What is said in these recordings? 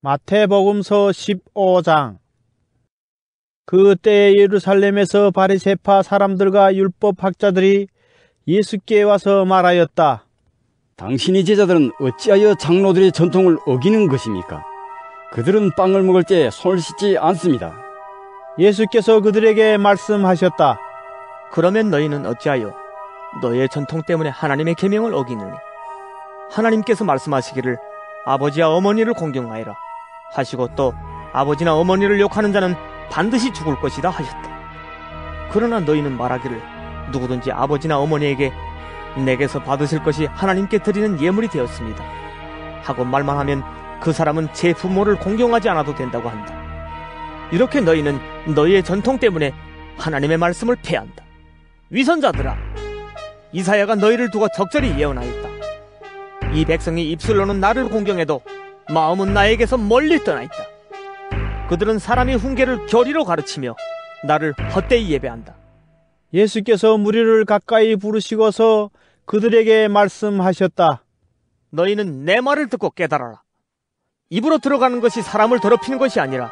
마태복음서 15장. 그때 예루살렘에서 바리새파 사람들과 율법학자들이 예수께 와서 말하였다. 당신의 제자들은 어찌하여 장로들의 전통을 어기는 것입니까? 그들은 빵을 먹을 때 손을 씻지 않습니다. 예수께서 그들에게 말씀하셨다. 그러면 너희는 어찌하여 너희의 전통 때문에 하나님의 계명을 어기느니? 하나님께서 말씀하시기를 아버지와 어머니를 공경하여라 하시고 또 아버지나 어머니를 욕하는 자는 반드시 죽을 것이다 하셨다. 그러나 너희는 말하기를 누구든지 아버지나 어머니에게 내게서 받으실 것이 하나님께 드리는 예물이 되었습니다 하고 말만 하면 그 사람은 제 부모를 공경하지 않아도 된다고 한다. 이렇게 너희는 너희의 전통 때문에 하나님의 말씀을 폐한다. 위선자들아, 이사야가 너희를 두고 적절히 예언하였다. 이 백성이 입술로는 나를 공경해도 마음은 나에게서 멀리 떠나 있다. 그들은 사람이 훈계를 교리로 가르치며 나를 헛되이 예배한다. 예수께서 무리를 가까이 부르시고서 그들에게 말씀하셨다. 너희는 내 말을 듣고 깨달아라. 입으로 들어가는 것이 사람을 더럽히는 것이 아니라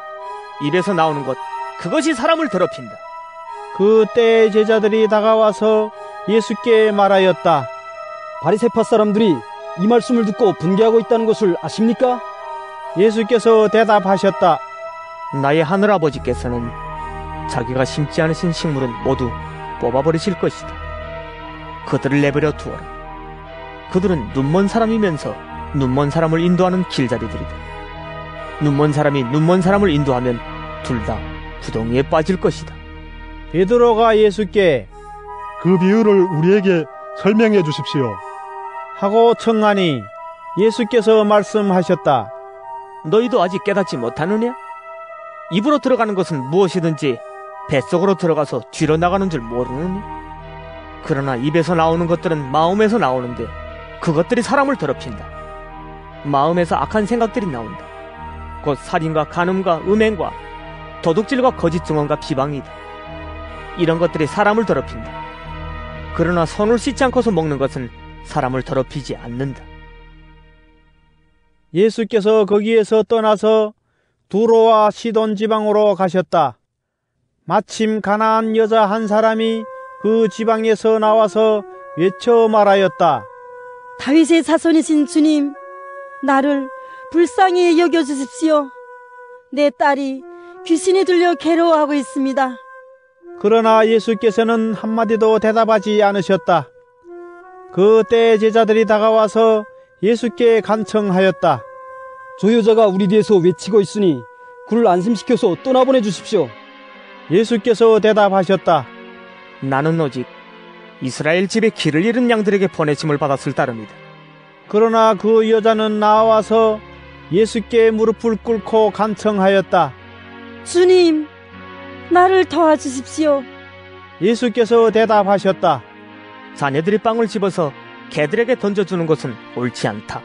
입에서 나오는 것, 그것이 사람을 더럽힌다. 그때 제자들이 다가와서 예수께 말하였다. 바리새파 사람들이 이 말씀을 듣고 분개하고 있다는 것을 아십니까? 예수께서 대답하셨다. 나의 하늘아버지께서는 자기가 심지 않으신 식물은 모두 뽑아버리실 것이다. 그들을 내버려 두어라. 그들은 눈먼 사람이면서 눈먼 사람을 인도하는 길잡이들이다. 눈먼 사람이 눈먼 사람을 인도하면 둘 다 구덩이에 빠질 것이다. 베드로가 예수께 그 비유를 우리에게 설명해 주십시오 하고 청하니 예수께서 말씀하셨다. 너희도 아직 깨닫지 못하느냐? 입으로 들어가는 것은 무엇이든지 뱃속으로 들어가서 뒤로 나가는 줄 모르느니? 그러나 입에서 나오는 것들은 마음에서 나오는데 그것들이 사람을 더럽힌다. 마음에서 악한 생각들이 나온다. 곧 살인과 간음과 음행과 도둑질과 거짓 증언과 비방이다. 이런 것들이 사람을 더럽힌다. 그러나 손을 씻지 않고서 먹는 것은 사람을 더럽히지 않는다. 예수께서 거기에서 떠나서 두로와 시돈 지방으로 가셨다. 마침 가나안 여자 한 사람이 그 지방에서 나와서 외쳐 말하였다. 다윗의 자손이신 주님, 나를 불쌍히 여겨주십시오. 내 딸이 귀신이 들려 괴로워하고 있습니다. 그러나 예수께서는 한마디도 대답하지 않으셨다. 그때 제자들이 다가와서 예수께 간청하였다. 저 여자가 우리 뒤에서 외치고 있으니 그를 안심시켜서 떠나보내 주십시오. 예수께서 대답하셨다. 나는 오직 이스라엘 집에 길을 잃은 양들에게 보내심을 받았을 따름이다. 그러나 그 여자는 나와서 예수께 무릎을 꿇고 간청하였다. 주님, 나를 도와주십시오. 예수께서 대답하셨다. 자녀들이 빵을 집어서 개들에게 던져주는 것은 옳지 않다.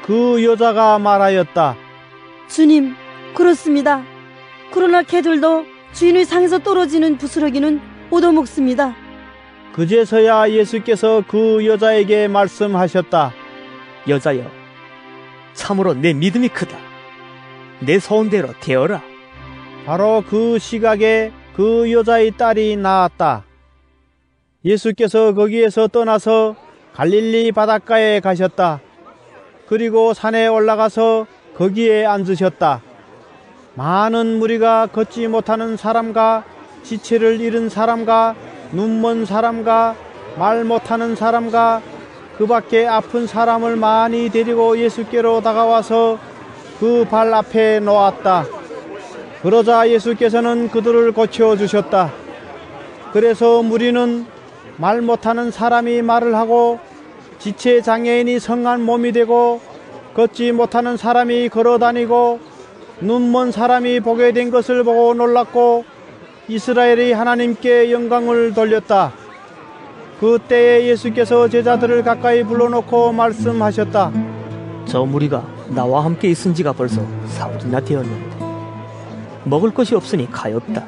그 여자가 말하였다. 주님, 그렇습니다. 그러나 개들도 주인의 상에서 떨어지는 부스러기는 얻어먹습니다. 그제서야 예수께서 그 여자에게 말씀하셨다. 여자여, 참으로 내 믿음이 크다. 내 소원대로 되어라. 바로 그 시각에 그 여자의 딸이 나았다. 예수께서 거기에서 떠나서 갈릴리 바닷가에 가셨다. 그리고 산에 올라가서 거기에 앉으셨다. 많은 무리가 걷지 못하는 사람과 지체를 잃은 사람과 눈먼 사람과 말 못하는 사람과 그 밖에 아픈 사람을 많이 데리고 예수께로 다가와서 그 발 앞에 놓았다. 그러자 예수께서는 그들을 고쳐주셨다. 그래서 무리는 말 못하는 사람이 말을 하고 지체 장애인이 성한 몸이 되고 걷지 못하는 사람이 걸어다니고 눈먼 사람이 보게 된 것을 보고 놀랐고 이스라엘이 하나님께 영광을 돌렸다. 그때에 예수께서 제자들을 가까이 불러놓고 말씀하셨다. 저 무리가 나와 함께 있은 지가 벌써 사흘이나 되었는데 먹을 것이 없으니 가엾다.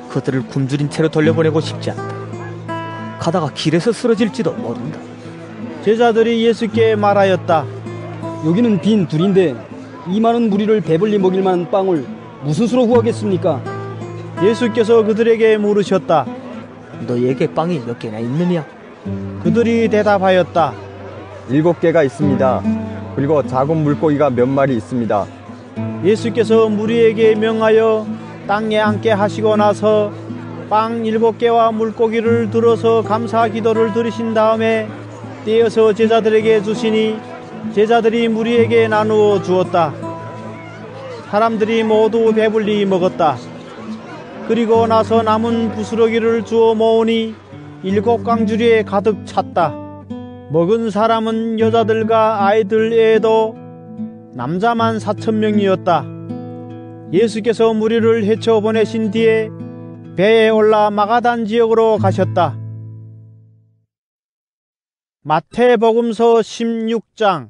그들을 굶주린 채로 돌려보내고 싶지 않다. 가다가 길에서 쓰러질지도 모른다. 제자들이 예수께 말하였다. 여기는 빈 둘인데 이 많은 무리를 배불리 먹일 만한 빵을 무슨 수로 구하겠습니까? 예수께서 그들에게 물으셨다. 너희에게 빵이 몇 개나 있느냐? 그들이 대답하였다. 7개가 있습니다. 그리고 작은 물고기가 몇 마리 있습니다. 예수께서 무리에게 명하여 땅에 앉게 하시고 나서 빵 7개와 물고기를 들어서 감사 기도를 드리신 다음에 떼어서 제자들에게 주시니 제자들이 무리에게 나누어 주었다. 사람들이 모두 배불리 먹었다. 그리고 나서 남은 부스러기를 주워 모으니 7광주리에 가득 찼다. 먹은 사람은 여자들과 아이들 외에도 남자만 4,000명이었다. 예수께서 무리를 헤쳐 보내신 뒤에 배에 올라 마가단 지역으로 가셨다. 마태복음서 16장.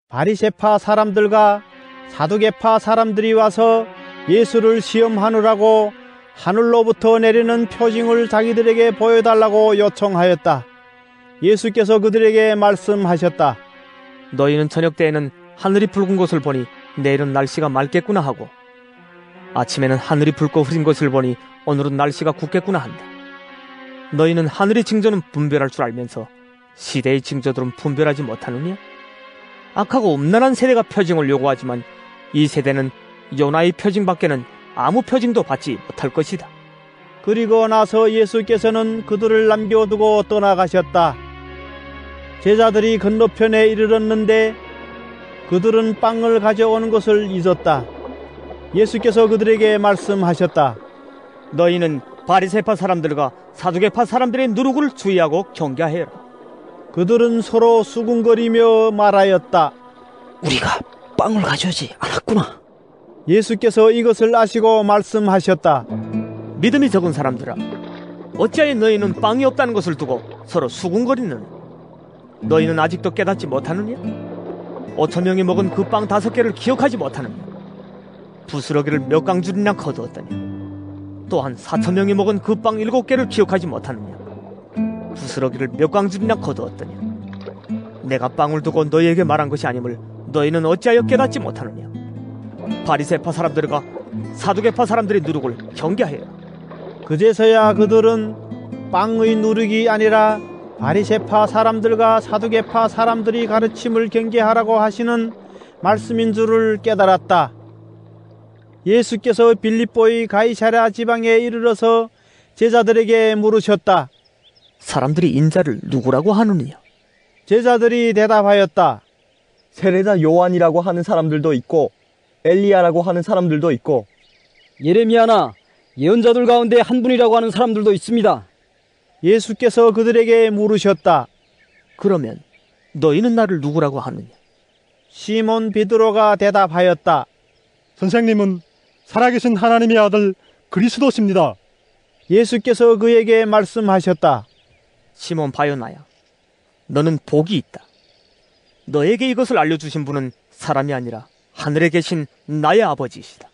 바리새파 사람들과 사두개파 사람들이 와서 예수를 시험하느라고 하늘로부터 내리는 표징을 자기들에게 보여달라고 요청하였다. 예수께서 그들에게 말씀하셨다. 너희는 저녁 때에는 하늘이 붉은 것을 보니 내일은 날씨가 맑겠구나 하고, 아침에는 하늘이 붉고 흐린 것을 보니 오늘은 날씨가 굳겠구나 한다. 너희는 하늘의 징조는 분별할 줄 알면서 시대의 징조들은 분별하지 못하느냐? 악하고 음란한 세대가 표징을 요구하지만 이 세대는 요나의 표징밖에는 아무 표징도 받지 못할 것이다. 그리고 나서 예수께서는 그들을 남겨두고 떠나가셨다. 제자들이 건너편에 이르렀는데 그들은 빵을 가져오는 것을 잊었다. 예수께서 그들에게 말씀하셨다. 너희는 바리새파 사람들과 사두개파 사람들의 누룩을 주의하고 경계하여라. 그들은 서로 수군거리며 말하였다. 우리가 빵을 가져오지 않았구나. 예수께서 이것을 아시고 말씀하셨다. 믿음이 적은 사람들아, 어찌하여 너희는 빵이 없다는 것을 두고 서로 수군거리느냐? 너희는 아직도 깨닫지 못하느냐? 5,000명이 먹은 그 빵 5개를 기억하지 못하느냐? 부스러기를 몇 강줄이나 거두었더냐? 또한 4,000명이 먹은 그 빵 7개를 기억하지 못하느냐? 부스러기를 몇 강줄이나 거두었더냐? 내가 빵을 두고 너희에게 말한 것이 아님을 너희는 어찌하여 깨닫지 못하느냐? 바리새파 사람들과 사두개파 사람들의 누룩을 경계하여라. 그제서야 그들은 빵의 누룩이 아니라 바리새파 사람들과 사두개파 사람들이 가르침을 경계하라고 하시는 말씀인 줄을 깨달았다. 예수께서 빌립보의 가이사랴 지방에 이르러서 제자들에게 물으셨다. 사람들이 인자를 누구라고 하느냐? 제자들이 대답하였다. 세례자 요한이라고 하는 사람들도 있고 엘리야라고 하는 사람들도 있고 예레미야나 예언자들 가운데 한 분이라고 하는 사람들도 있습니다. 예수께서 그들에게 물으셨다. 그러면 너희는 나를 누구라고 하느냐? 시몬 베드로가 대답하였다. 선생님은 살아계신 하나님의 아들 그리스도십니다. 예수께서 그에게 말씀하셨다. 시몬 바요나야, 너는 복이 있다. 너에게 이것을 알려주신 분은 사람이 아니라 하늘에 계신 나의 아버지이시다.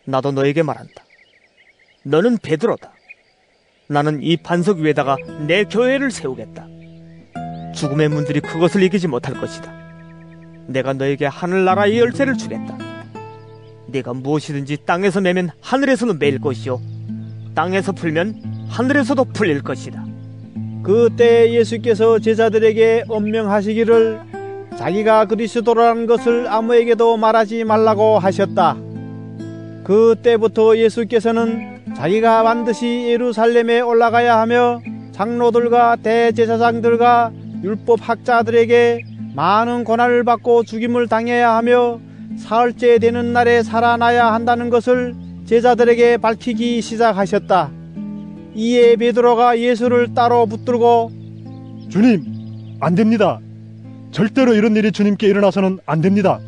나도 너에게 말한다. 너는 베드로다. 나는 이 반석 위에다가 내 교회를 세우겠다. 죽음의 문들이 그것을 이기지 못할 것이다. 내가 너에게 하늘나라의 열쇠를 주겠다. 네가 무엇이든지 땅에서 매면 하늘에서는 매일 것이요, 땅에서 풀면 하늘에서도 풀릴 것이다. 그때 예수께서 제자들에게 엄명하시기를 자기가 그리스도라는 것을 아무에게도 말하지 말라고 하셨다. 그때부터 예수께서는 자기가 반드시 예루살렘에 올라가야 하며 장로들과 대제사장들과 율법학자들에게 많은 고난을 받고 죽임을 당해야 하며 사흘째 되는 날에 살아나야 한다는 것을 제자들에게 밝히기 시작하셨다. 이에 베드로가 예수를 따로 붙들고 주님, 안 됩니다. 절대로 이런 일이 주님께 일어나서는 안 됩니다.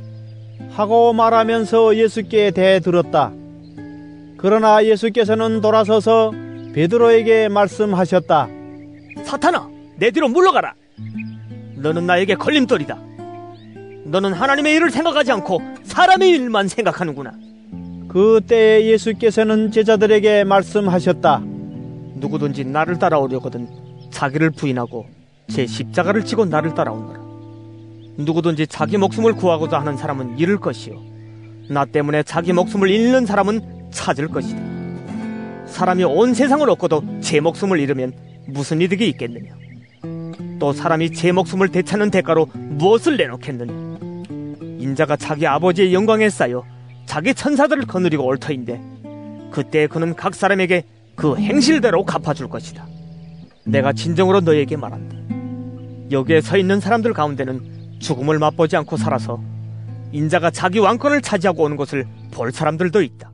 하고 말하면서 예수께 대들었다. 그러나 예수께서는 돌아서서 베드로에게 말씀하셨다. 사탄아, 내 뒤로 물러가라. 너는 나에게 걸림돌이다. 너는 하나님의 일을 생각하지 않고 사람의 일만 생각하는구나. 그때 예수께서는 제자들에게 말씀하셨다. 누구든지 나를 따라오려거든 자기를 부인하고 제 십자가를 지고 나를 따라오너라. 누구든지 자기 목숨을 구하고자 하는 사람은 잃을 것이요 나 때문에 자기 목숨을 잃는 사람은 찾을 것이다. 사람이 온 세상을 얻고도 제 목숨을 잃으면 무슨 이득이 있겠느냐? 또 사람이 제 목숨을 되찾는 대가로 무엇을 내놓겠느냐? 인자가 자기 아버지의 영광에 쌓여 자기 천사들을 거느리고 올 터인데 그때 그는 각 사람에게 그 행실대로 갚아줄 것이다. 내가 진정으로 너에게 말한다. 여기에 서 있는 사람들 가운데는 죽음을 맛보지 않고 살아서 인자가 자기 왕권을 차지하고 오는 것을 볼 사람들도 있다.